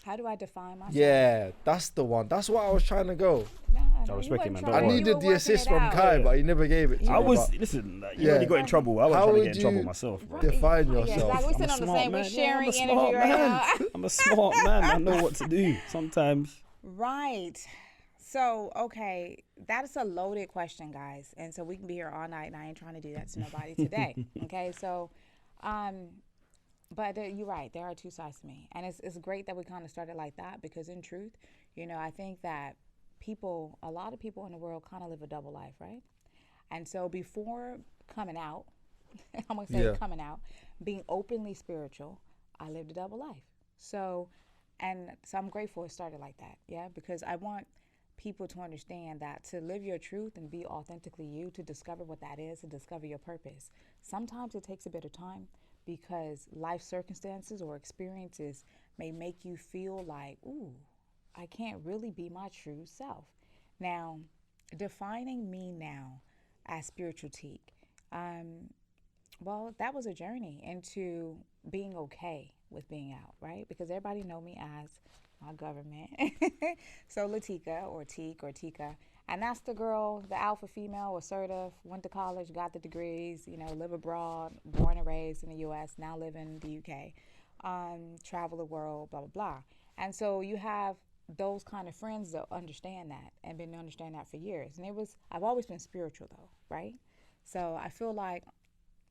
How do I define myself? Yeah, that's the one. That's what I was trying to go. No, respect it, man. Don't I worry. needed the assist from Kai, but he never gave it to me. I was, but listen, you Yeah. already got in trouble. I wasn't How trying to would get in trouble you myself, bro. define Yeah, yourself? exactly. We I'm sit a on the smart same, we're man. sharing I'm a energy smart right man. now. I'm a smart man. I know what to do sometimes. Right. So, okay, that is a loaded question, guys. And so we can be here all night, and I ain't trying to do that to nobody today. Okay, so, but you're right. There are two sides to me. And it's great that we kind of started like that because in truth, you know, I think that a lot of people in the world kind of live a double life, right? And so before coming out, I'm going to say coming out, being openly spiritual, I lived a double life. So I'm grateful it started like that, yeah, because I want people to understand that to live your truth and be authentically you, to discover what that is, to discover your purpose. Sometimes it takes a bit of time because life circumstances or experiences may make you feel like, ooh, I can't really be my true self. Now, defining me now as spiritual Tiik, well, that was a journey into being okay with being out, right? Because everybody know me as my government. So Latika or Tiik or Tika. And that's the girl, the alpha female, assertive, went to college, got the degrees, you know, live abroad, born and raised in the U.S., now live in the U.K., travel the world, blah, blah, blah. And so you have those kind of friends that understand that and been understanding that for years. And I've always been spiritual though, right? So I feel like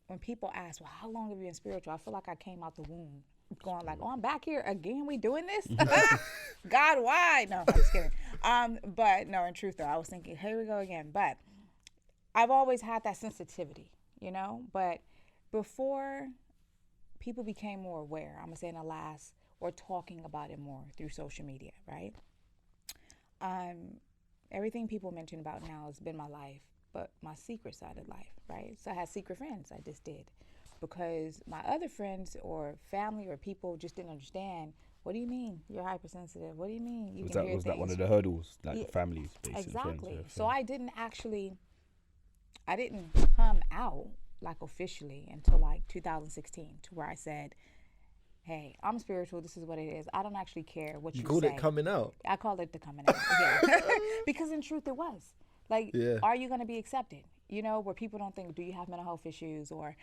when people ask, well, how long have you been spiritual? I feel like I came out the womb going like, oh, I'm back here again. We doing this? God, why? No, I'm just kidding. But no, in truth though, I was thinking, here we go again. But I've always had that sensitivity, you know, but before people became more aware, I'm gonna say in the last, or talking about it more through social media, right? Everything people mention about now has been my life, but my secret side of life, right? So I had secret friends, I just did. Because my other friends or family or people just didn't understand, what do you mean you're hypersensitive? What do you mean you can hear Was things? that one of the hurdles, like Yeah, families, basically? exactly. So I didn't come out like officially until like 2016 to where I said, hey, I'm spiritual. This is what it is. I don't actually care what you called say. it coming out. I called it the coming out. Yeah. Because in truth, it was. Like, are you going to be accepted? You know, where people don't think, do you have mental health issues, or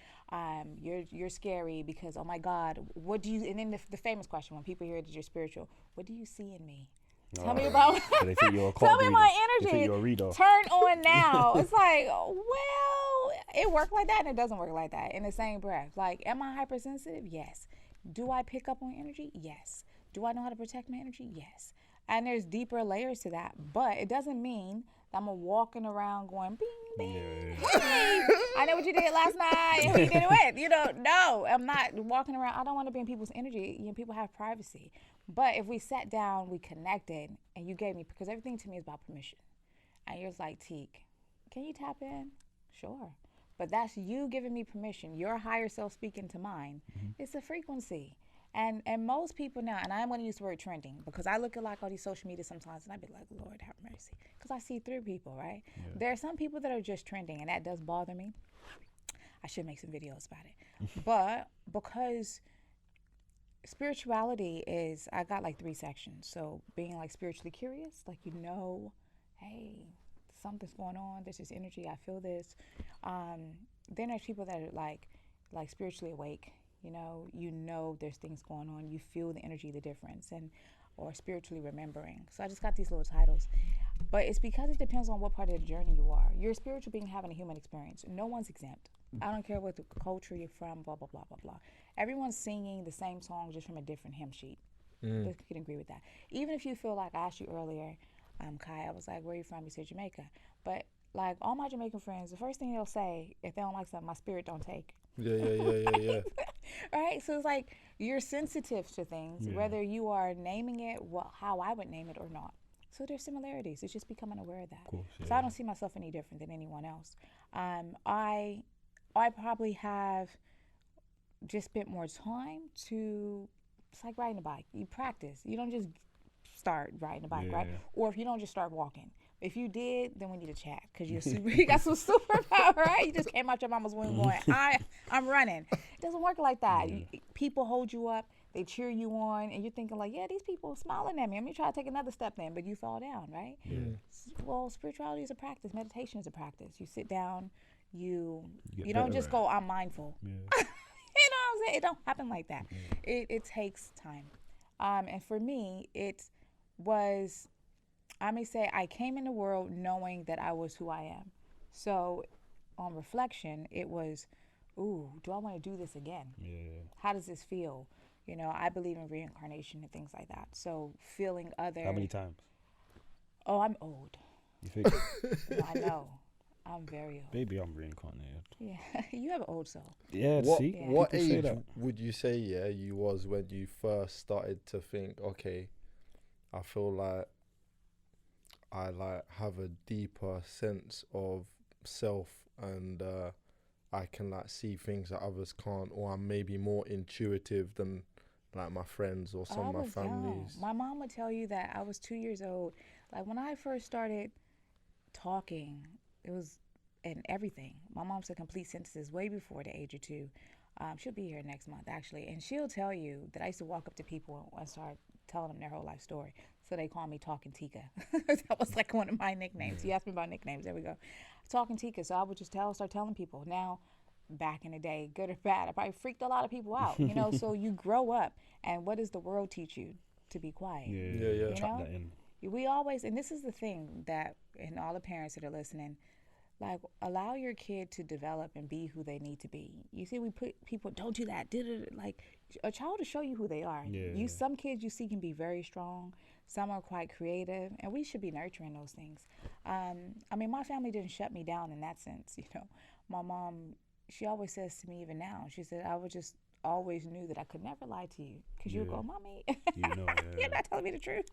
you're scary because, oh my God, what do you? And then the famous question when people hear that you're spiritual, what do you see in me? Tell me about. So they think you're a Tell me reader. my They energy. think you're a reader. Turn on now. It's like, well, it worked like that and it doesn't work like that in the same breath. Like, am I hypersensitive? Yes. Do I pick up on energy? Yes. Do I know how to protect my energy? Yes. And there's deeper layers to that, but it doesn't mean that I'm walking around going bing, bing, hey, I know what you did last night and who you did it with. You know, no, I'm not walking around. I don't want to be in people's energy. You know, people have privacy. But if we sat down, we connected, and you gave me, because everything to me is about permission. And you're just like, Tiik, can you tap in? Sure. But that's you giving me permission. Your higher self speaking to mine. It's a frequency. And most people now, and I want to use the word trending, because I look at like all these social media sometimes and I be like, Lord have mercy. Because I see through people, right? Yeah. There are some people that are just trending, and that does bother me. I should make some videos about it. But because spirituality is, I got like 3 sections. So being like spiritually curious, like, you know, hey, something's going on. This is energy. I feel this. Then there's people that are like spiritually awake. You know there's things going on. You feel the energy, the difference, or spiritually remembering. So I just got these little titles. But it's because it depends on what part of the journey you are. You're a spiritual being having a human experience. No one's exempt. I don't care what the culture you're from, blah, blah, blah, blah, blah. Everyone's singing the same song just from a different hymn sheet. You can agree with that. Even if you feel like, I asked you earlier, Kai, I was like, where are you from? You said Jamaica. But like all my Jamaican friends, the first thing they'll say, if they don't like something, my spirit don't take. Yeah. Right? So it's like you're sensitive to things, whether you are naming it how I would name it or not. So there's similarities. It's just becoming aware of that. Of course, yeah. So I don't see myself any different than anyone else. I probably have just spent more time to, it's like riding a bike. You practice. You don't just start riding a bike, right? Or if you don't just start walking. If you did, then we need to chat because you got some superpower, right? You just came out your mama's womb going, I'm running. It doesn't work like that. People hold you up, they cheer you on, and you're thinking like, yeah, these people are smiling at me. I'm gonna try to take another step then, but you fall down, right? Yeah. Well, spirituality is a practice. Meditation is a practice. You sit down, you get don't better just at go, I'm mindful. Yeah. You know what I'm saying? It don't happen like that. It takes time. And for me, it was, I may say, I came in the world knowing that I was who I am. So on reflection, it was, ooh, do I want to do this again? Yeah. How does this feel? You know, I believe in reincarnation and things like that. So feeling other. How many times? Oh, I'm old. You think? No, I know. I'm very old. Baby, I'm reincarnated. Yeah, you have an old soul. Yeah, What see? Yeah. what People say age that. would you say you was when you first started to think, okay, I feel like I have a deeper sense of self and I can see things that others can't, or I'm maybe more intuitive than my friends or some I of my was young. families. My mom would tell you that I was 2 years old. Like when I first started talking, it was in everything. My mom said complete sentences way before the age of 2. She'll be here next month actually, and she'll tell you that I used to walk up to people and start telling them their whole life story. So they call me Talking Tika. That was like one of my nicknames. You asked me about nicknames. There we go. Talking Tika. So I would just start telling people. Now, back in the day, good or bad, I probably freaked a lot of people out. You know, so you grow up, and what does the world teach you? To be quiet. Yeah. You Trap know? that in. We always, and this is the thing that, and all the parents that are listening, like allow your kid to develop and be who they need to be. You see, we put people, don't do that. Like a child will show you who they are. Yeah. Some kids you see can be very strong. Some are quite creative, and we should be nurturing those things. I mean, my family didn't shut me down in that sense. You know, my mom, she always says to me even now, she said, I was just always knew that I could never lie to you because you'll go, Mommy, You know, you're not telling me the truth.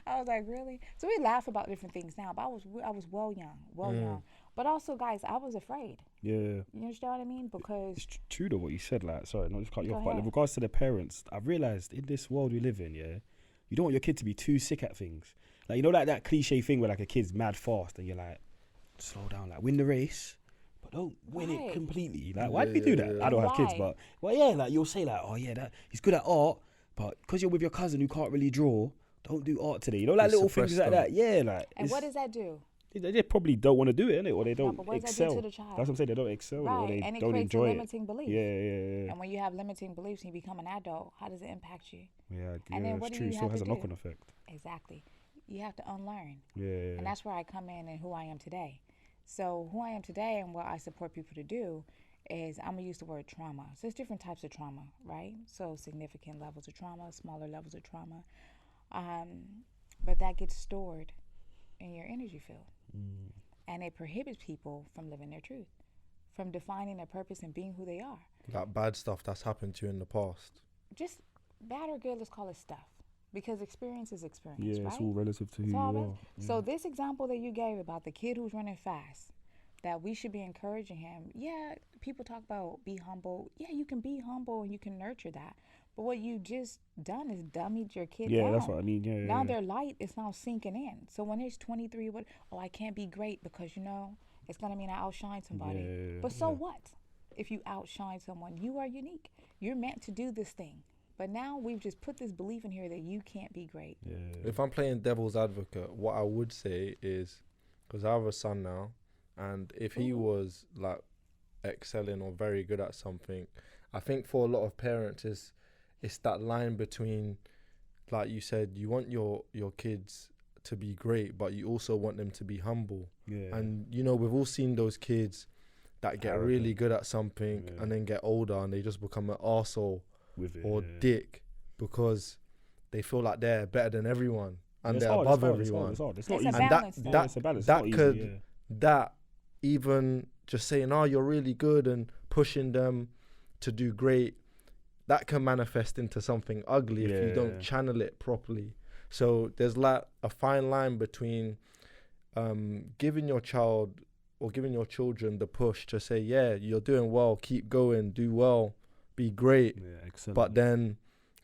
I was like, really? So we laugh about different things now, but I was well young. But also, guys, I was afraid. Yeah. You understand what I mean? Because It's true though what you said, sorry, not just cut you Go off, but in ahead. regards to the parents, I've realised in this world we live in, you don't want your kid to be too sick at things. Like, you know, that cliche thing where a kid's mad fast and you're like, slow down, win the race, but don't win it Right. completely. Why do we do that? I don't have kids, Why? but you'll say oh yeah, that he's good at art, but because you're with your cousin who can't really draw, don't do art today. You know, You little things suppress like them. that. Yeah, and what does that do? they probably don't want to do it, innit? Or they don't but what does that excel. do to the child? That's what I'm saying. They don't excel, or Right, they and it don't creates a enjoy limiting belief. it. Yeah. And when you have limiting beliefs and you become an adult, how does it impact you? Yeah, And then what it's do true. you Still have has to a do? knock-on effect. Exactly. You have to unlearn. Yeah. And that's where I come in and who I am today. So who I am today and what I support people to do is I'm going to use the word trauma. So there's different types of trauma, right? So significant levels of trauma, smaller levels of trauma. But that gets stored in your energy field. And it prohibits people from living their truth, from defining their purpose and being who they are. That bad stuff that's happened to you in the past. Just bad or good, let's call it stuff. Because experience is experience, Yeah, right? it's all relative to who It's all you rel- are. So this example that you gave about the kid who's running fast, that we should be encouraging him. Yeah, people talk about be humble. Yeah, you can be humble and you can nurture that. But what you just done is dummied your kid Yeah, down. that's what I mean. Yeah. Now their light is now sinking in. So when he's 23, I can't be great because, it's going to mean I outshine somebody. Yeah, But so what? If you outshine someone, you are unique. You're meant to do this thing. But now we've just put this belief in here that you can't be great. Yeah. If I'm playing devil's advocate, what I would say is, because I have a son now, and if he was excelling or very good at something, I think for a lot of parents it's that line between, like you said, you want your kids to be great, but you also want them to be humble. Yeah. And we've all seen those kids that get really Arrogant. good at something Yeah. and then get older and they just become an arsehole With it. or dick because they feel like they're better than everyone and It's they're hard, above it's hard, everyone. It's hard. It's It's not a easy. And balance, that though. Yeah, it's a balance. It's that not easy, could yeah. that even just saying, "Oh, you're really good," and pushing them to do great, that can manifest into something ugly if you don't Yeah. channel it properly. So there's a fine line between giving your child or giving your children the push to say, "Yeah, you're doing well, keep going, do well, be great." Yeah, excellent. But then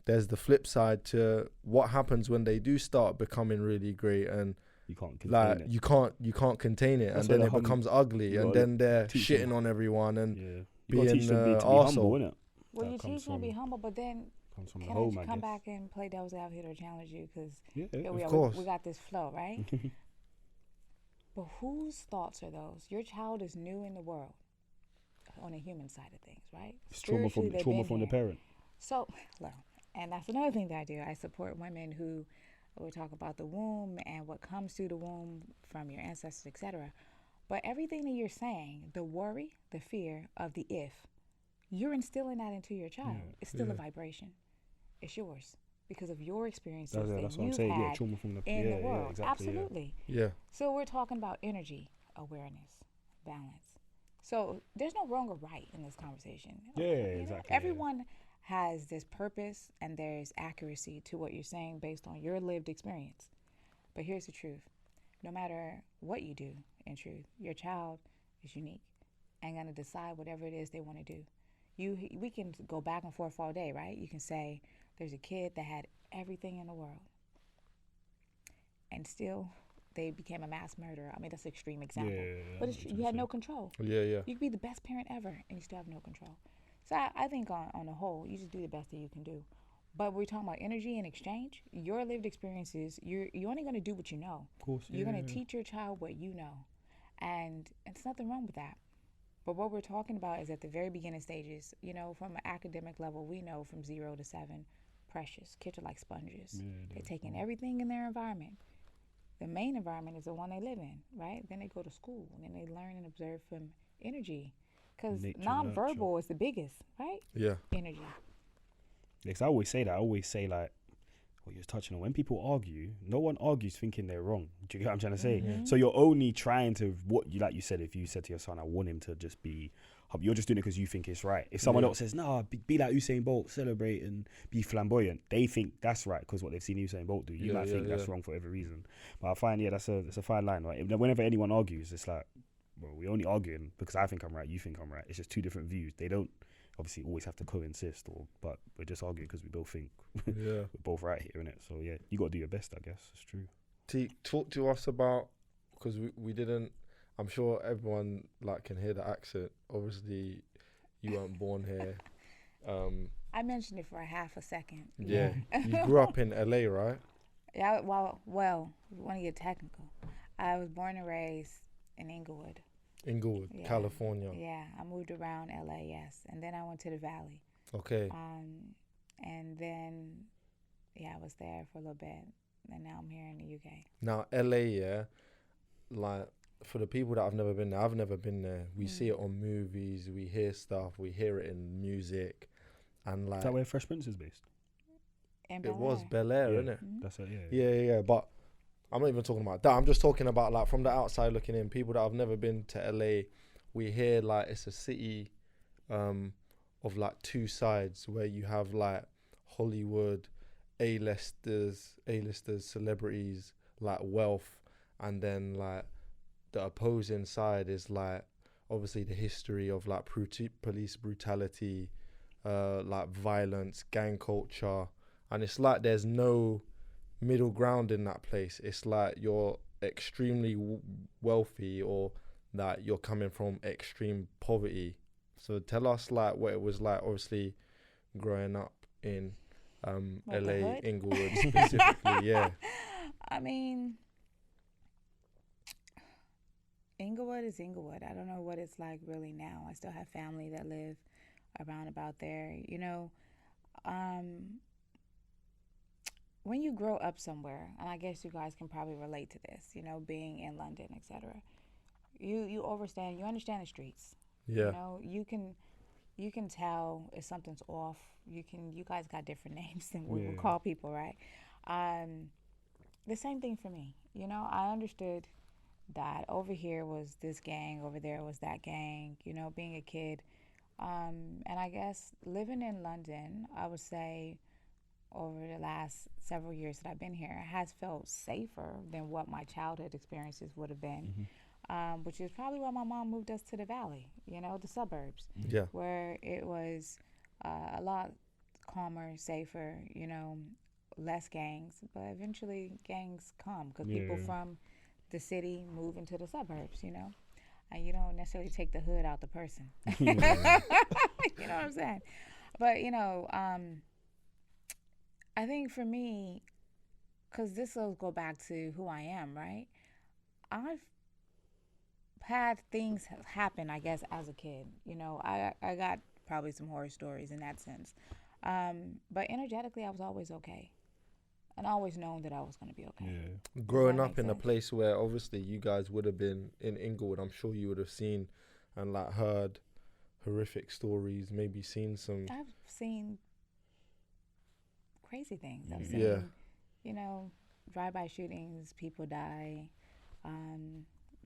there's the flip side to what happens when they do start becoming really great and You can't contain Like it. you can't contain it, That's and then why it becomes ugly, you and gotta then they're teach shitting them. on everyone and Yeah, you gotta teach being them to be humble, arsehole. innit? Well, That you comes teach them to be from humble, but then comes from the can I home, I come guess. back and play devil's advocate or challenge you? Because Yeah, here we Of are. course. We got this flow, right? But whose thoughts are those? Your child is new in the world on the human side of things, right? it's trauma from Spiritually, they've trauma been from the here. parent. So, well, and that's another thing that I do. I support women who will talk about the womb and what comes through the womb from your ancestors, etc. But everything that you're saying, the worry, the fear of the if, you're instilling that into your child. Yeah, It's still a yeah. vibration. It's yours because of your experiences That's that what I'm you've saying. Yeah, had trauma from the in the yeah, world. exactly. Absolutely. Yeah, So we're talking about energy, awareness, balance. So there's no wrong or right in this conversation. Yeah, exactly, yeah. Everyone has this purpose and there's accuracy to what you're saying based on your lived experience. But here's the truth. No matter what you do, in truth, your child is unique and going to decide whatever it is they want to do. We can go back and forth all day, right? You can say there's a kid that had everything in the world and still they became a mass murderer. I mean, that's an extreme example. But it's, you had no control. yeah, yeah. You could be the best parent ever and you still have no control. So I think on the whole, you just do the best that you can do. But we're talking about energy and exchange. Your lived experiences, you're only going to do what you know. Of course, You're going to teach your child what you know. And there's nothing wrong with that. But what we're talking about is at the very beginning stages, from an academic level, we know from 0 to 7, precious. Kids are like sponges. They're taking everything in their environment. The main environment is the one they live in, right? Then they go to school and then they learn and observe from energy. Because nonverbal is the biggest, right? Yeah. Energy. Because I always say that. I always say, like, what you're touching on. When people argue, no one argues thinking they're wrong. Do you get what I'm trying to say? Mm-hmm. So you're only trying to, like you said, if you said to your son, I want him to just be, you're just doing it because you think it's right. If someone else says, nah, be like Usain Bolt, celebrate and be flamboyant, they think that's right because what they've seen Usain Bolt do. You might think that's wrong for every reason. But I find, that's a fine line, right? Whenever anyone argues, it's like, well, we're only arguing because I think I'm right, you think I'm right. It's just two different views. They don't obviously always have to coexist, but we're just arguing because we both think we're both right here, innit? So yeah, you got to do your best, I guess. It's true. Tiik, talk to us about, because we didn't, I'm sure everyone can hear the accent. Obviously, you weren't born here. I mentioned it for a half a second. Yeah. You grew up in LA, right? Yeah, well, we want to get technical. I was born and raised in Inglewood. Inglewood, California. Yeah, I moved around LA, yes. And then I went to the Valley. Okay. And then, I was there for a little bit. And now I'm here in the UK. Now, LA, for the people that have never been there, I've never been there. We see it on movies, we hear stuff, we hear it in music. And Is that where Fresh Prince is based? In it was Bel Air, yeah, innit? Mm-hmm. That's it, Yeah, but I'm not even talking about that. I'm just talking about from the outside looking in, people that have never been to LA. We hear it's a city of two sides where you have Hollywood, A-listers, celebrities, wealth, and then the opposing side is obviously the history of police brutality, violence, gang culture, and it's there's no middle ground in that place. It's you're extremely wealthy or that you're coming from extreme poverty. So tell us what it was like, obviously growing up in LA, Inglewood specifically. Yeah. I mean, Inglewood is Inglewood. I don't know what it's like really now. I still have family that live around about there. When you grow up somewhere, and I guess you guys can probably relate to this, being in London, etc. You understand the streets. Yeah. You can tell if something's off. You guys got different names than we would call people, right? The same thing for me. I understood that over here was this gang, over there was that gang, being a kid. And I guess living in London, I would say over the last several years that I've been here has felt safer than what my childhood experiences would have been, which is probably why my mom moved us to the Valley, the suburbs, where it was a lot calmer, safer, less gangs. But eventually gangs come because people from the city, move into the suburbs, you know, and you don't necessarily take the hood out the person. You know what I'm saying? But you know, I think for me, because this will go back to who I am, right? I've had things happen, I guess, as a kid. You know, I got probably some horror stories in that sense. But energetically, I was always okay. And I always known that I was going to be okay. Yeah. Growing that up make in a sense? place where obviously you guys would have been in Inglewood, I'm sure you would have seen and like heard horrific stories, maybe seen some. I've seen crazy things. I've seen, Yeah. you know, drive-by shootings, people die,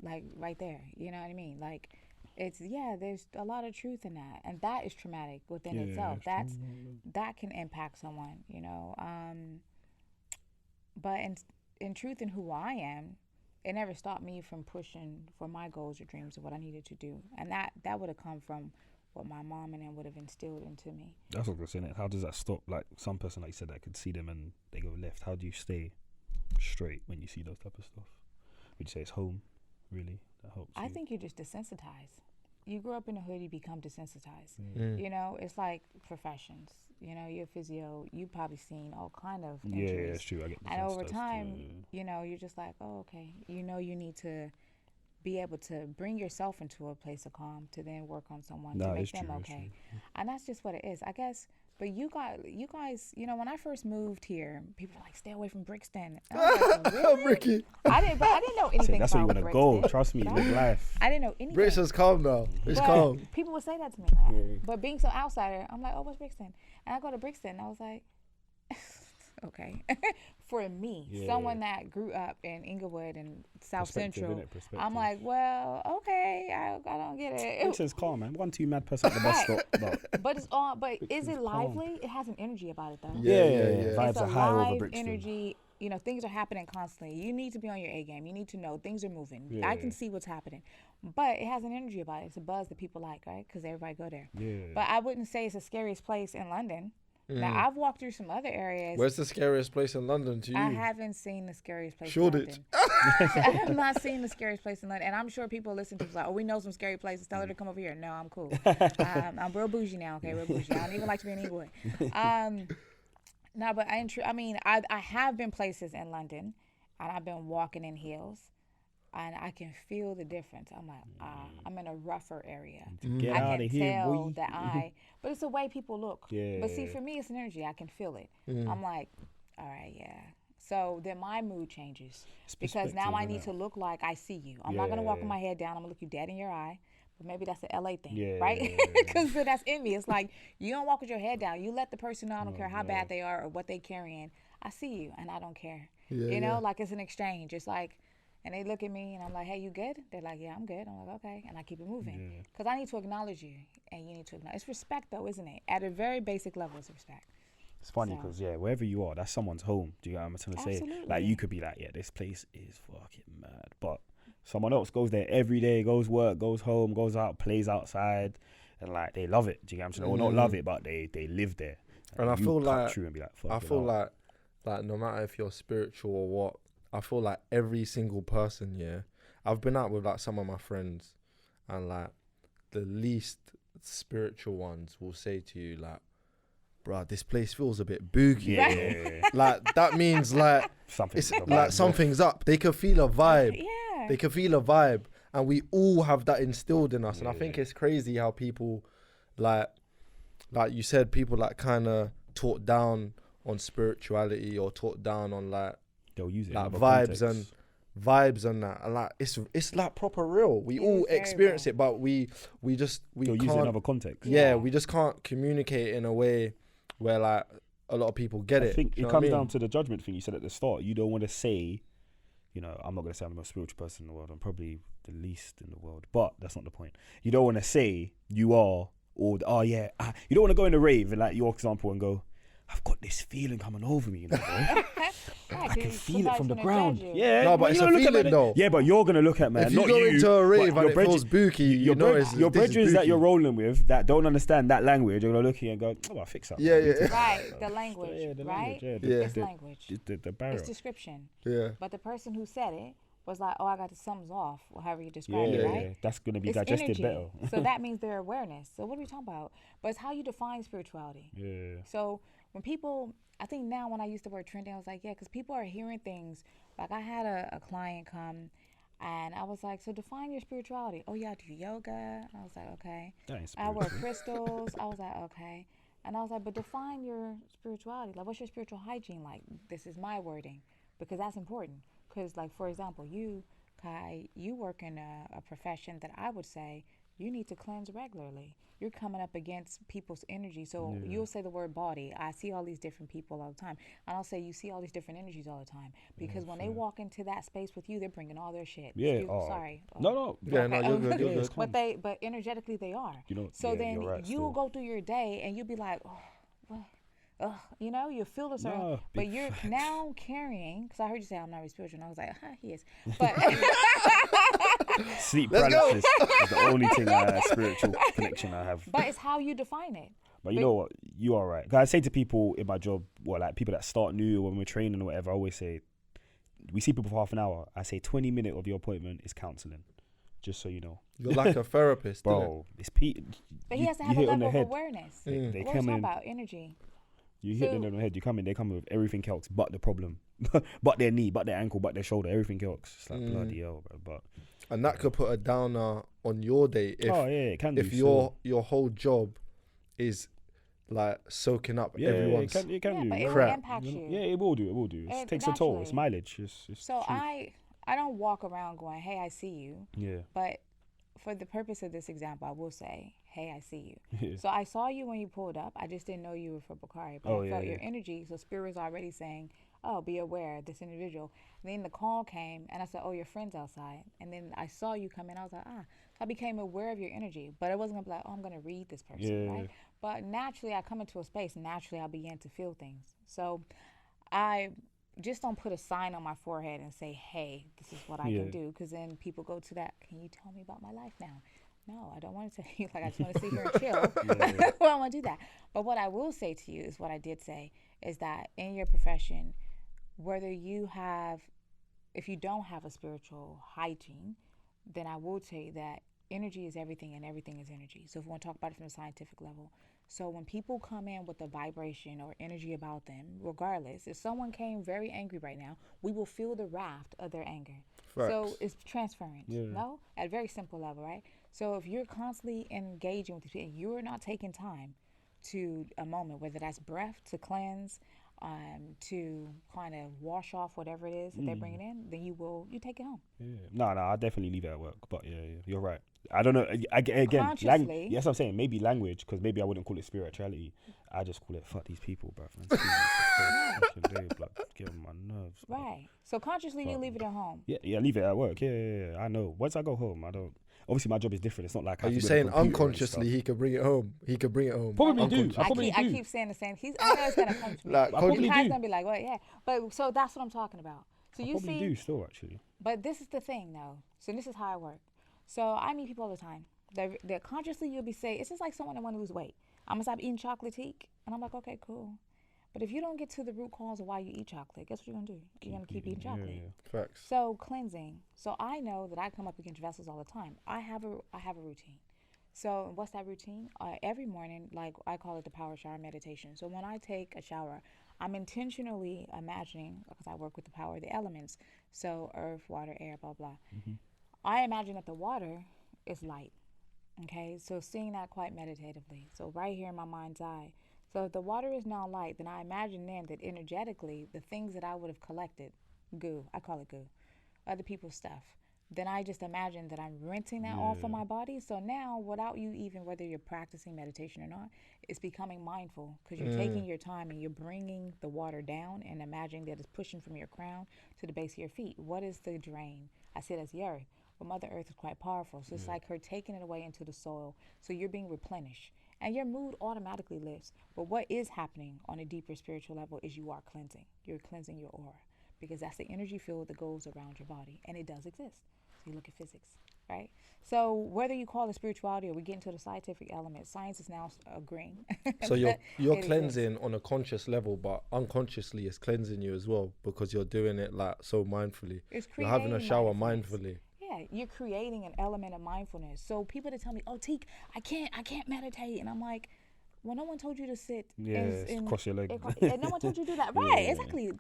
like right there. You know what I mean? Like, it's, yeah, there's a lot of truth in that. And that is traumatic within Yeah, itself. that's That can impact someone, you know. But in truth and who I am, it never stopped me from pushing for my goals or dreams of what I needed to do. And that would have come from what my mom and them would have instilled into me. That's what I was saying. How does that stop? Like some person, like you said, that could see them and they go left. How do you stay straight when you see those type of stuff? Would you say it's home, really? That helps I you? think you're just desensitized. You grow up in the hood, you become desensitized. Mm. You know, it's like professions. You know, you're a physio, you've probably seen all kind of Yeah, injuries. it's true. I get And over desensitized time, too, you know, you're just like, oh, okay. You know, you need to be able to bring yourself into a place of calm to then work on someone No, to make it's them true, it's okay. And that's just what it is, I guess. But you guys, you know, when I first moved here, people were like, stay away from Brixton. And I was like, really? Ricky. I didn't know Say, anything that's where about you want to go. Brixton. Trust me, Right? live life. I didn't know anything. Brixton's calm now. It's But calm. people would say that to me. Like, Yeah. But being some outsider, I'm like, oh, what's Brixton? And I go to Brixton, and I was like, okay. For me, Yeah. someone that grew up in Inglewood and South Perspective, Central, innit? Perspective. I'm like, well, okay, I don't get it. Brixton's calm, man. 1-2 mad person at the bus Right. stop. But But it's all. But is Brixton's it calm. lively? It has an energy about it, though. Yeah. Vibes It's a are high over live Brixton. energy. You know, things are happening constantly. You need to be on your A game. You need to know things are moving. I can Yeah. see what's happening, but it has an energy about it. It's a buzz that people like, right? Because everybody go there. Yeah. But I wouldn't say it's the scariest place in London. Now I've walked through some other areas. Where's the scariest place in London to you? I haven't seen the scariest place Shoreditch. in London. I have not seen the scariest place in London. And I'm sure people listen to us like, oh, we know some scary places. Tell her to come over here. No, I'm cool. I'm real bougie now, okay? Real bougie. I don't even like to be in Inglewood. No, but I have been places in London, and I've been walking in heels, and I can feel the difference. I'm like, I'm in a rougher area. Get I out can of here, tell boy. that but it's the way people look. Yeah. But see, for me, it's an energy. I can feel it. I'm like, all right, yeah. So then my mood changes because now I perspective, need innit? to look like I see you. I'm not gonna walk with my head down. I'm gonna look you dead in your eye. But maybe that's an LA thing, right? Because that's envy. It's like you don't walk with your head down. You let the person know. I don't care how bad they are or what they carrying. I see you, and I don't care. You know, like it's an exchange. It's like. And they look at me, and I'm like, hey, you good? They're like, yeah, I'm good. I'm like, okay. And I keep it moving. Because I need to acknowledge you, and you need to acknowledge. It's respect, though, isn't it? At a very basic level, it's respect. It's funny So- because wherever you are, that's someone's home. Do you know what I'm trying to say? Absolutely. Like you could be like, yeah, this place is fucking mad, but someone else goes there every day, goes work, goes home, goes out, plays outside, and like they love it. Do you get what I'm saying? Or not love it, but they live there. And I you feel cut like through and be like, I fuck it feel out. like no matter if you're spiritual or what, I feel like every single person, I've been out with like some of my friends, and like the least spiritual ones will say to you like, bruh, this place feels a bit boogie. Yeah, Like that means like something's it's like something's up. They can feel a vibe. Yeah. They can feel a vibe, and we all have that instilled in us. And I think it's crazy how people like you said, people like kind of taught down on spirituality or taught down on like they'll use it in like other vibes and that, and like it's like proper real. We It all is very experience real. it, but we they'll use it in can't. other context. Yeah, Yeah. we just can't communicate in a way where like a lot of people get it. I think Do you it know what I comes mean? down to the judgment thing you said at the start. You don't want to say, you know, I'm not going to say I'm the most spiritual person in the world. I'm probably the least in the world, but that's not the point. You don't want to say you are, or you don't want to go in a rave and like your example and go, I've got this feeling coming over me, you know, bro. I can feel it from the ground. Yeah, No, but well, it's you're a gonna look at feeling man- though. Yeah, but you're gonna look at man. If you not go into a rave but and it feels booky, you know it's your this is brethren that booky. you're rolling with that don't understand that language. You're gonna look at you and go, "Oh, I'll fix that." Yeah, man. yeah. Right, the language, Yeah, the right? language. Yeah. It's language. The barrier. It's description. Yeah. But the person who said it was like, oh, I got something's off, or however you Yeah, describe it, Yeah. right? that's gonna be It's digested energy. better. So that means their awareness. So what are we talking about? But it's how you define spirituality. Yeah. So when people, I think now when I used the word trending, I was like, yeah, because people are hearing things. Like I had a client come and I was like, so define your spirituality. Oh, yeah, I do yoga. I was like, okay. That ain't I wear spiritual. crystals. I was like, okay. And I was like, but define your spirituality. Like, what's your spiritual hygiene like? This is my wording because that's important. Because, like, for example, you, Kai, you work in a profession that I would say you need to cleanse regularly. You're coming up against people's energy. So Yeah. you'll say the word body. I see all these different people all the time. And I'll say you see all these different energies all the time. Because when they fair. walk into that space with you, they're bringing all their shit. Yeah. Sorry. No, no. Yeah, no, you're good. You're Yeah, it's good. calm. But energetically they are. You know. So Yeah, then you're right, you'll still. go through your day and you'll be like, oh, what? Ugh, you know, you feel a certain, No, but big you're facts. now carrying. Because I heard you say I'm not really spiritual, and I was like, he is. But Sleep Let's go. paralysis is the only thing spiritual connection I have. but it's how you define it. But you know what? You are right. 'Cause I say to people in my job, well, like people that start new or when we're training or whatever, I always say, we see people for half an hour. I say 20 minutes of your appointment is counselling, just so you know. You're like a therapist, Bro, it's But he has to have a hit on level the of head. awareness. They What are we come talking in, about? Energy. you hit them So- on the head. You come in, they come with everything else but the problem, but their knee, but their ankle, but their shoulder, everything else. It's like bloody hell, bro. But and that could put a downer on your day if oh yeah, it can do. if so. your whole job is like soaking up Yeah, everyone's. it can Yeah, do. but you it know? will crap. impact you. Yeah, it will do. It will do. It It- takes a toll. It's naturally. mileage. It's So truth. I don't walk around going, hey, I see you. Yeah. But for the purpose of this example, I will say, hey, I see you. Yeah. So I saw you when you pulled up. I just didn't know you were for Bakari. But Oh, I yeah, felt yeah. your energy. So Spirit was already saying, oh, be aware of this individual. And then the call came and I said, oh, your friend's outside. And then I saw you come in. I was like, ah. So I became aware of your energy. But I wasn't going to be like, oh, I'm going to read this person, Yeah. right? But naturally, I come into a space. Naturally, I began to feel things. So I just don't put a sign on my forehead and say, hey, this is what I Yeah. can do. Because then people go to that, can you tell me about my life now? No, I don't want to tell you. Like, I just want to sit here and chill. I don't want to do that. But what I will say to you is what I did say, is that in your profession, whether you have, if you don't have a spiritual hygiene, then I will tell you that energy is everything and everything is energy. So if we want to talk about it from a scientific level, so when people come in with a vibration or energy about them, regardless, if someone came very angry right now, we will feel the raft of their anger. So Facts. it's transference, Yeah. no? At a very simple level, right? So if you're constantly engaging with these people, you're not taking time to a moment, whether that's breath to cleanse, to kind of wash off whatever it is that they're bringing in, then you take it home. Yeah. No, I definitely leave it at work. But yeah, you're right. I don't know. Again, Consciously. yes, I'm saying maybe language, because maybe I wouldn't call it spirituality. I just call it fuck these people, bro. Get on my nerves. Bro. Right. So consciously, you leave it at home. Yeah, leave it at work. Yeah. I know. Once I go home, I don't. Obviously, my job is different. It's not like. I Are have you to be saying on the computer and unconsciously stuff. he could bring it home? He could bring it home. Probably do. unconsciously. I probably I do. keep saying the same. I know it's gonna come to me. Like, I probably Kai's do. gonna be like, "What? Yeah." But so that's what I'm talking about. So I you probably see, do still actually. but this is the thing, though. So this is how I work. So I meet people all the time. They're consciously you'll be saying, it's just like someone that want to lose weight. I'm gonna stop eating chocolate, Tiik, and I'm like, okay, cool. But if you don't get to the root cause of why you eat chocolate, guess what you're gonna do? You're gonna keep eating chocolate. Yeah. Facts. So cleansing. So I know that I come up against vessels all the time. I have a routine. So what's that routine? Every morning, like I call it the power shower meditation. So when I take a shower, I'm intentionally imagining, because I work with the power of the elements. So earth, water, air, blah, blah. I imagine that the water is light. Okay, so seeing that quite meditatively. So right here in my mind's eye. So if the water is now light, then I imagine then that energetically, the things that I would have collected, goo, I call it goo, other people's stuff, then I just imagine that I'm rinsing that off of my body. So now, without you even, whether you're practicing meditation or not, it's becoming mindful because you're taking your time and you're bringing the water down and imagining that it's pushing from your crown to the base of your feet. What is the drain? I say that's the earth. But Mother Earth is quite powerful. So it's like her taking it away into the soil. So you're being replenished. And your mood automatically lifts. But what is happening on a deeper spiritual level is you are cleansing. You're cleansing your aura. Because that's the energy field that goes around your body. And it does exist. So you look at physics, right? So whether you call it spirituality or we get into the scientific element, science is now agreeing. So that you're it exists. cleansing on a conscious level, but unconsciously it's cleansing you as well because you're doing it like so mindfully. It's You're having a creating shower mindfulness. mindfully. Yeah, you're creating an element of mindfulness. So people that tell me, "Oh, Tiik, I can't meditate," and I'm like, "Well, no one told you to sit. Cross your legs. And no one told you to do that, right? Yeah. Exactly.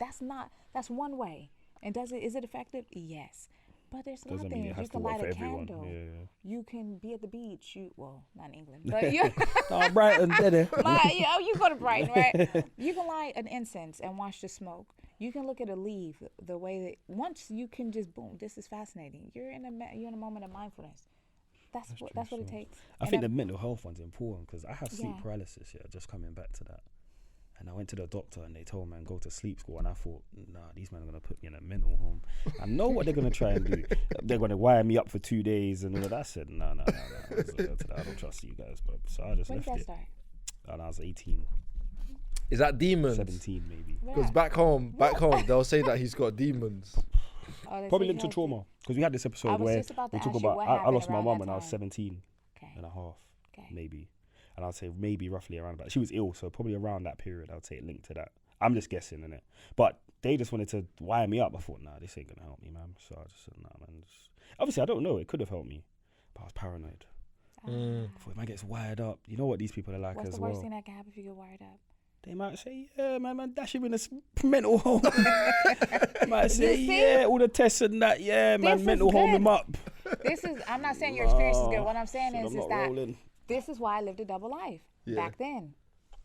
That's one way. And is it effective? Yes. But there's a lot of Doesn't mean things. it has You to can work light for a everyone. candle. Yeah. You can be at the beach. Not in England, but you Oh, Brighton, did you go to Brighton, right? You can light an incense and watch the smoke. You can look at a leaf, the way that once you can just boom. This is fascinating. You're in a moment of mindfulness. That's what it takes. I think the mental health one's important because I have sleep Yeah. paralysis. Yeah, just coming back to that. And I went to the doctor and they told me, go to sleep school. And I thought, nah, these men are going to put me in a mental home. I know what they're going to try and do. They're going to wire me up for 2 days and all of that. I said, no. I don't trust you guys, bro. So I just When did left that it. start? And I was 18, Is that demons? 17 maybe. Because Yeah. back home, they'll say that he's got demons. Oh, they Probably say linked to healthy. trauma. Because we had this I episode was where just about to we talk ask you about, what I happened lost my around mum that when I was time. 17 Okay. and a half, Okay. maybe. And I'd say maybe roughly around about. She was ill, so probably around that period, I would say it linked to that. I'm just guessing, innit? But they just wanted to wire me up. I thought, nah, this ain't gonna help me, man. So I just said, nah, man. Obviously, I don't know. It could have helped me, but I was paranoid. I thought, if man gets wired up, you know what these people are like What's as the well. worst thing that can happen if you get wired up? They might say, yeah, man, dash him in a mental home. Might say, You see? yeah, all the tests and that, yeah, This man, is mental home good. him up. I'm not saying your experience is good. Nah, What I'm saying said is I'm not that rolling. this is why I lived a double life Yeah. back then.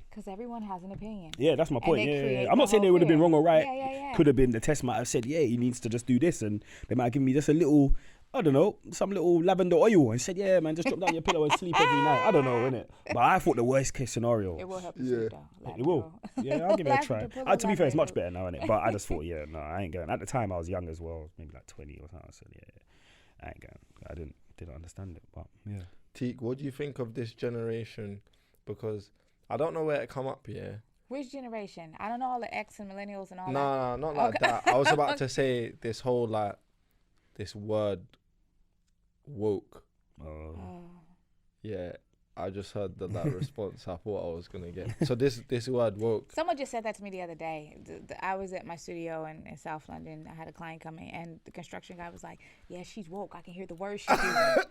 Because everyone has an opinion. Yeah, that's my point. they Yeah, create I'm not the saying they whole would have been fear. wrong or right. Yeah. Could have been, the test might have said, yeah, he needs to just do this. And they might have given me just a little, I don't know, some little lavender oil and said, yeah, man, just drop down your pillow and sleep every night. I don't know, innit? But I thought the worst case scenario. It will help you Yeah. sleep though. It will. Yeah, I'll give it a try. Lavender pillow, To be fair, it's much lavender. better now, innit? But I just thought, yeah, no, I ain't going. At the time, I was young as well, maybe like 20 or something. I said, yeah, I ain't going. I didn't understand it, but yeah. Teak, what do you think of this generation? Because I don't know where it come up, yeah. Which generation? I don't know all the X and millennials and all that. Nah, not like that. I was about to say this whole like this word woke. Oh. Yeah, I just heard the like response I thought I was gonna get. So this word woke. Someone just said that to me the other day. I was at my studio in South London. I had a client come in, and the construction guy was like, "Yeah, she's woke. I can hear the words she's using."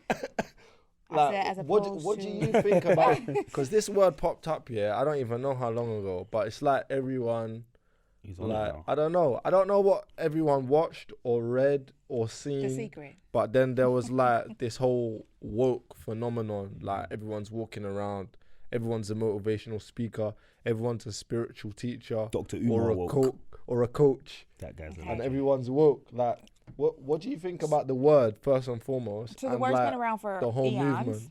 I said, as what opposed do to- you think about? Because this word popped up, yeah. I don't even know how long ago, but it's like everyone, He's on it like now. I don't know what everyone watched or read or The seen. secret. But then there was like this whole woke phenomenon. Like everyone's walking around, everyone's a motivational speaker, everyone's a spiritual teacher, Dr. or Umar a woke. or a coach, That guy's a Okay. and legend. everyone's woke. Like, what do you think about the word first and foremost? So the and, word's like, been around for the whole eons, movement.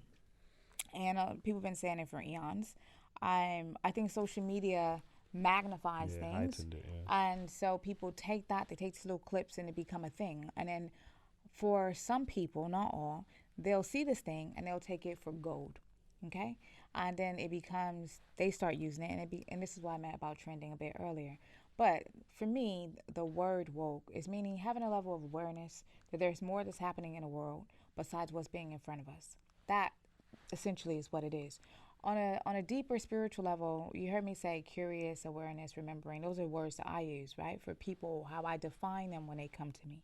and people have been saying it for eons. I think social media magnifies Yeah, things, heightened it, yeah. and so people take these little clips and it become a thing. And then for some people, not all, they'll see this thing and they'll take it for gold, okay? And then it becomes, they start using it, and this is why I meant about trending a bit earlier. But for me, the word woke is meaning having a level of awareness that there's more that's happening in the world besides what's being in front of us. That essentially is what it is. On a deeper spiritual level, you heard me say curious, awareness, remembering. Those are words that I use, right? For people, how I define them when they come to me,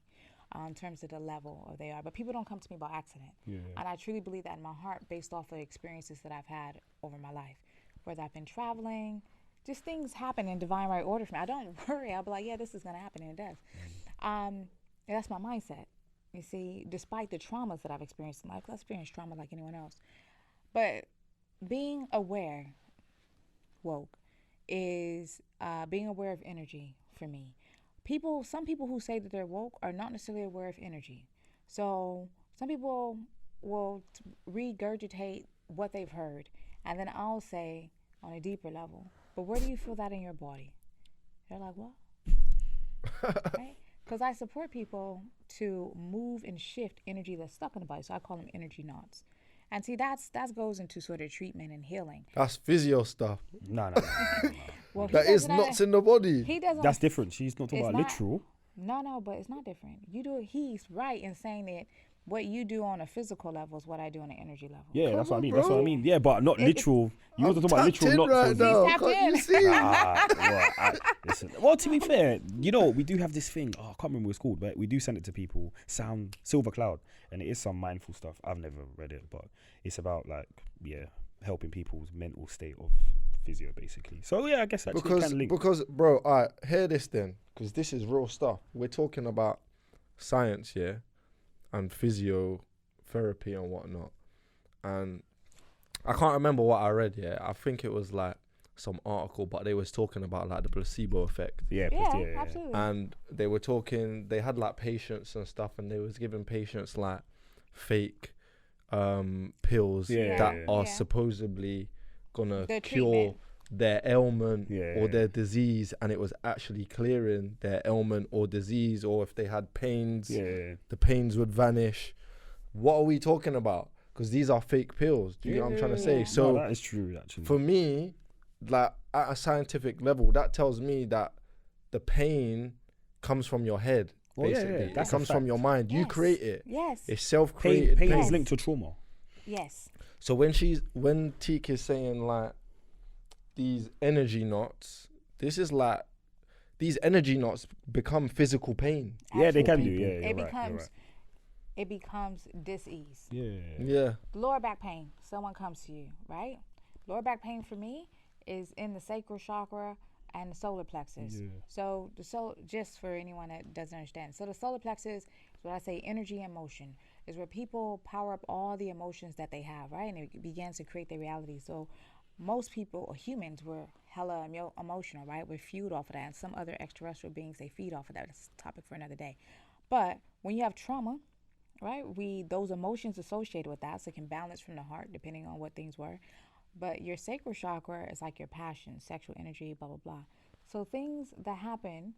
in terms of the level of they are. But people don't come to me by accident. Yeah. And I truly believe that in my heart based off of experiences that I've had over my life. Whether I've been traveling, just things happen in divine right order for me. I don't worry. I'll be like, yeah, this is going to happen, and it does. And that's my mindset. You see, despite the traumas that I've experienced in life, I've experienced trauma like anyone else. But being aware, woke, is being aware of energy for me. Some people who say that they're woke are not necessarily aware of energy. So some people will regurgitate what they've heard, and then I'll say on a deeper level, but where do you feel that in your body? They're like, what? Right? Because I support people to move and shift energy that's stuck in the body. So I call them energy knots. And see, that goes into sort of treatment and healing. That's physio stuff. No. Well, he That is doesn't knots in the body. He doesn't. That's different. She's not talking It's about not. literal. No, but it's not different. You do. He's right in saying that what you do on a physical level is what I do on an energy level. Yeah, that's what I on, mean. That's what I bro. mean. Yeah, but not literal. You want to talk about tapped literal, in not right so now. tapped Can't in. you see? Listen. Well, to be fair, you know, we do have this thing. Oh, I can't remember what it's called, but we do send it to people. Sound Silver Cloud, and it is some mindful stuff. I've never read it, but it's about helping people's mental state of physio, basically. So yeah, I guess actually because kind of link. because bro, alright, hear this then, because this is real stuff. We're talking about science, yeah, and physiotherapy and whatnot, and I can't remember what I read. Yeah, I think it was like some article, but they was talking about like the placebo effect, Yeah, Absolutely. and they were talking. They had like patients and stuff, and they was giving patients like fake pills that are supposedly gonna The cure treatment. their ailment Yeah. or their disease, and it was actually clearing their ailment or disease, or if they had pains, Yeah. the pains would vanish. What are we talking about? Because these are fake pills. Do you know what I'm trying to say? Yeah. So No, that is true, actually. for me, like at a scientific level, that tells me that the pain comes from your head. Well, yeah, Basically, yeah, that's it a comes from fact. your mind. You Yes. create it. Yes. It's self-created Pain pain. is Yes. linked to trauma. Yes. So when Tiik is saying like these energy knots, this is like these energy knots become physical pain. Yeah, they can do. Absolutely. Yeah, you're It right, becomes you're right. it becomes dis-ease. Yeah. Yeah. Lower back pain. Someone comes to you, right? Lower back pain for me is in the sacral chakra and the solar plexus. Yeah. So just for anyone that doesn't understand, so the solar plexus is what I say energy and motion, is where people power up all the emotions that they have, right? And it begins to create their reality. So most people, or humans, were hella emotional, right? We're fueled off of that, and some other extraterrestrial beings, they feed off of that. It's a topic for another day. But when you have trauma, right, those emotions associated with that, so it can balance from the heart depending on what things were. But your sacral chakra is like your passion, sexual energy, blah blah blah. So things that happen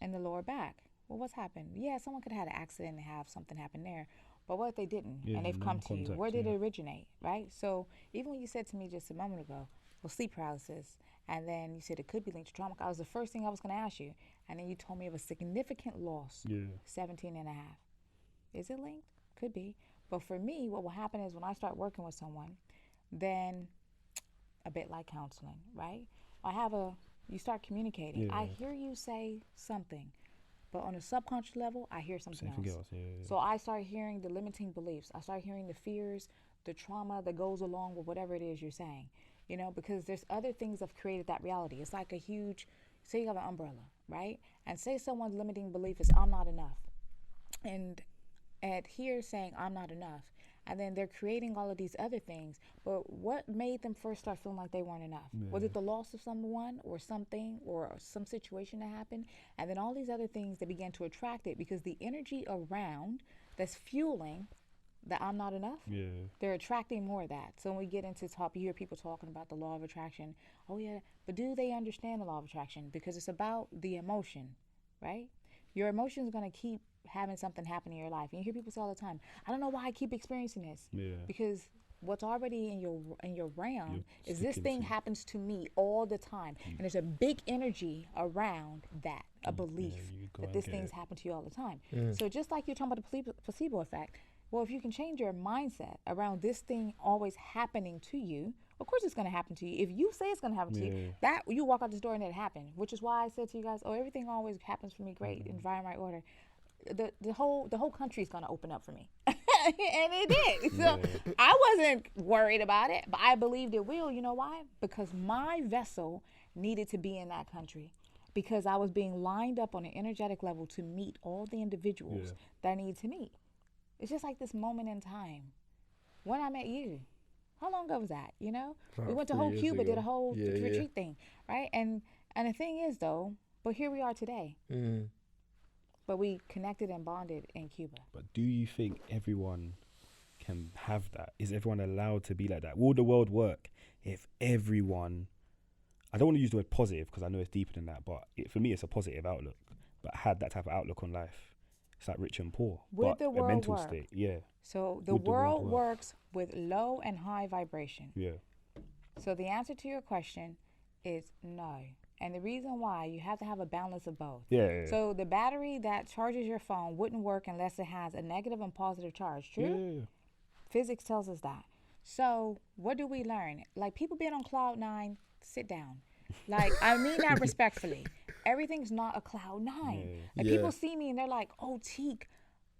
in the lower back, well, what's happened? Yeah, someone could have had an accident and have something happen there, but what if they didn't, Yeah, and they've come to you? non-contact, Where did yeah. it originate, right? So even when you said to me just a moment ago, well, sleep paralysis, and then you said it could be linked to trauma, I was the first thing I was going to ask you, and then you told me of a significant loss, Yeah. 17 and a half. Is it linked? Could be. But for me, what will happen is when I start working with someone, then a bit like counseling, right? You start communicating. Yeah. I hear you say something, but on a subconscious level, I hear something Something else. else. Yeah. So I start hearing the limiting beliefs. I start hearing the fears, the trauma that goes along with whatever it is you're saying, because there's other things that have created that reality. It's like a huge, say you have an umbrella, right? And say someone's limiting belief is I'm not enough. And here saying I'm not enough, and then they're creating all of these other things, but what made them first start feeling like they weren't enough? Was it the loss of someone or something or some situation that happened? And then all these other things that began to attract it, because the energy around that's fueling that I'm not enough, Yeah. they're attracting more of that. So when we get into you hear people talking about the law of attraction. Oh yeah, but do they understand the law of attraction? Because it's about the emotion, right? Your emotion is going to keep having something happen in your life. And you hear people say all the time, I don't know why I keep experiencing this. Yeah. Because what's already in your realm You're is this sticking thing to. happens to me all the time. And there's a big energy around that, a belief you go that and this get thing's it. happen to you all the time. So just like you're talking about the placebo effect, well, if you can change your mindset around this thing always happening to you, of course it's going to happen to you. If you say it's going to happen to you, that you walk out this door and it happened, which is why I said to you guys, everything always happens for me great, in right order. The whole country is going to open up for me. And it did. So I wasn't worried about it, but I believed it will. You know why? Because my vessel needed to be in that country, because I was being lined up on an energetic level to meet all the individuals that I needed to meet. It's just like this moment in time when I met you. How long ago was that? We went to 3 whole years Cuba, ago. did a whole Yeah, retreat thing, right? And the thing is, though, but here we are today. But we connected and bonded in Cuba. But do you think everyone can have that? Is everyone allowed to be like that? Will the world work if everyone, I don't want to use the word positive because I know it's deeper than that, but for me it's a positive outlook, but had that type of outlook on life? It's like rich and poor, Would but the a world mental work? state. Yeah. So the Would the world world work? works with low and high vibration. Yeah. So the answer to your question is no. And the reason why, you have to have a balance of both. Yeah. So the battery that charges your phone wouldn't work unless it has a negative and positive charge. True? Yeah. Physics tells us that. So what do we learn? Like, people being on cloud nine, sit down. Like, I mean that respectfully. Everything's not a cloud nine. Yeah. Like, Yeah. people see me and they're like, oh, Tiik,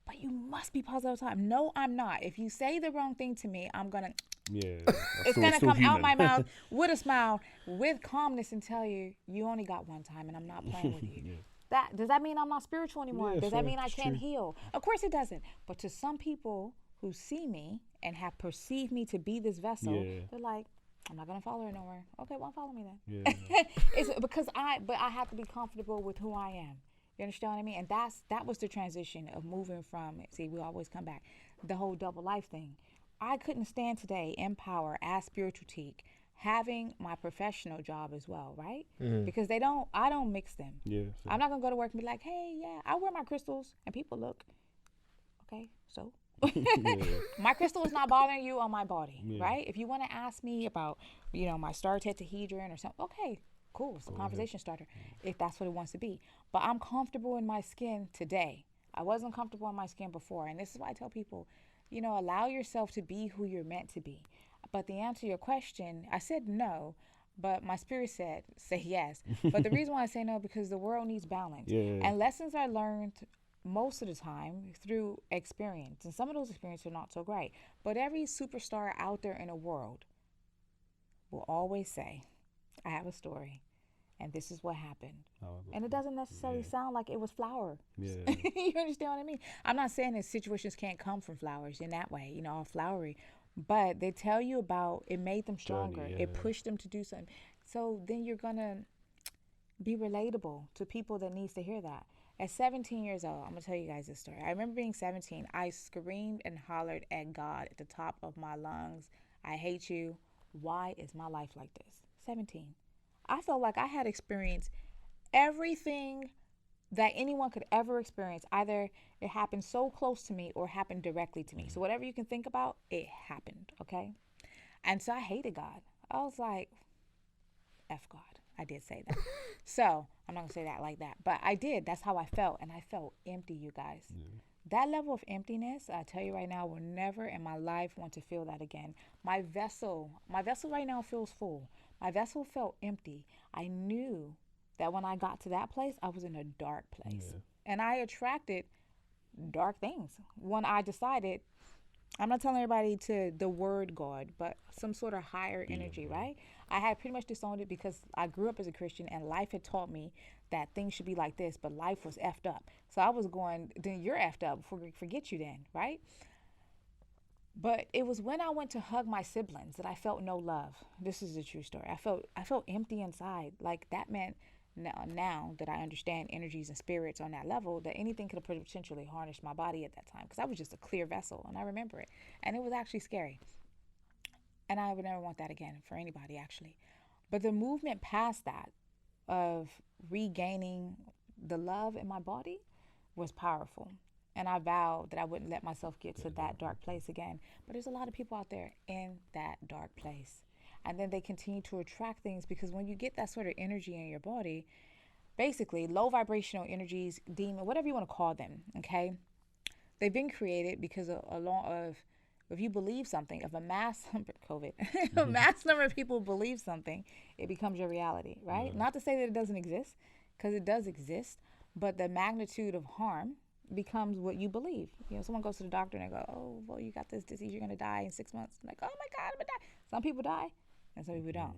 but you must be positive all the time. No, I'm not. If you say the wrong thing to me, I'm going to, Yeah. it's going to come out my mouth with a smile, with calmness, and tell you, you only got one time and I'm not playing with you. Yeah. That, does that mean I'm not spiritual anymore? Yeah, Does fair, that mean I it's can't true. heal? Of course it doesn't. But to some people who see me and have perceived me to be this vessel, Yeah. they're like, I'm not gonna follow her nowhere. Okay, well, follow me then. Yeah. It's because I have to be comfortable with who I am. You understand what I mean? And that was the transition of moving from, see, we always come back, the whole double life thing. I couldn't stand today in power as spiritual Tiik, having my professional job as well, right? Because I don't mix them. Yeah. I'm not gonna go to work and be like, hey, yeah, I wear my crystals, and people look, okay, so my crystal is not bothering you on my body, right? If you want to ask me about, my star tetrahedron or something, okay, cool, it's a conversation starter, if that's what it wants to be. But I'm comfortable in my skin today. I wasn't comfortable in my skin before, and this is why I tell people, allow yourself to be who you're meant to be. But the answer to your question, I said no, but my spirit said say yes. But the reason why I say no, because the world needs balance. Yeah. And lessons are learned most of the time through experience. And some of those experiences are not so great. But every superstar out there in the world will always say, I have a story, and this is what happened. And it doesn't necessarily sound like it was flower. Yeah. You understand what I mean? I'm not saying that situations can't come from flowers in that way, all flowery. But they tell you about it made them stronger. Journey, It yeah. pushed them to do something. So then you're going to be relatable to people that needs to hear that. At 17 years old, I'm going to tell you guys this story. I remember being 17. I screamed and hollered at God at the top of my lungs. I hate you. Why is my life like this? 17. I felt like I had experienced everything that anyone could ever experience. Either it happened so close to me or happened directly to me. So whatever you can think about, it happened, okay? And so I hated God. I was like, F God. I did say that. So I'm not going to say that like that. But I did. That's how I felt. And I felt empty, you guys. That level of emptiness, I tell you right now, I will never in my life want to feel that again. My vessel right now feels full. My vessel felt empty. I knew that when I got to that place, I was in a dark place. Yeah. And I attracted dark things. When I decided, I'm not telling everybody to the word God, but some sort of higher energy, right? I had pretty much disowned it because I grew up as a Christian and life had taught me that things should be like this, but life was effed up. So I was going, then you're effed up, forget you then, right? But it was when I went to hug my siblings that I felt no love. This is a true story. I felt empty inside. Like that meant now that I understand energies and spirits on that level, that anything could have potentially harnessed my body at that time, because I was just a clear vessel, and I remember it. And it was actually scary. And I would never want that again for anybody, actually. But the movement past that of regaining the love in my body was powerful. And I vowed that I wouldn't let myself get to that dark place again. But there's a lot of people out there in that dark place. And then they continue to attract things, because when you get that sort of energy in your body, basically low vibrational energies, demon, whatever you want to call them, okay? They've been created because if you believe something, if a mass a mass number of people believe something, it becomes your reality, right? Yeah. Not to say that it doesn't exist, because it does exist, but the magnitude of harm becomes what you believe. Someone goes to the doctor and they go, oh, well, you got this disease, you're going to die in 6 months. I'm like, oh my God, I'm going to die. Some people die and some people don't.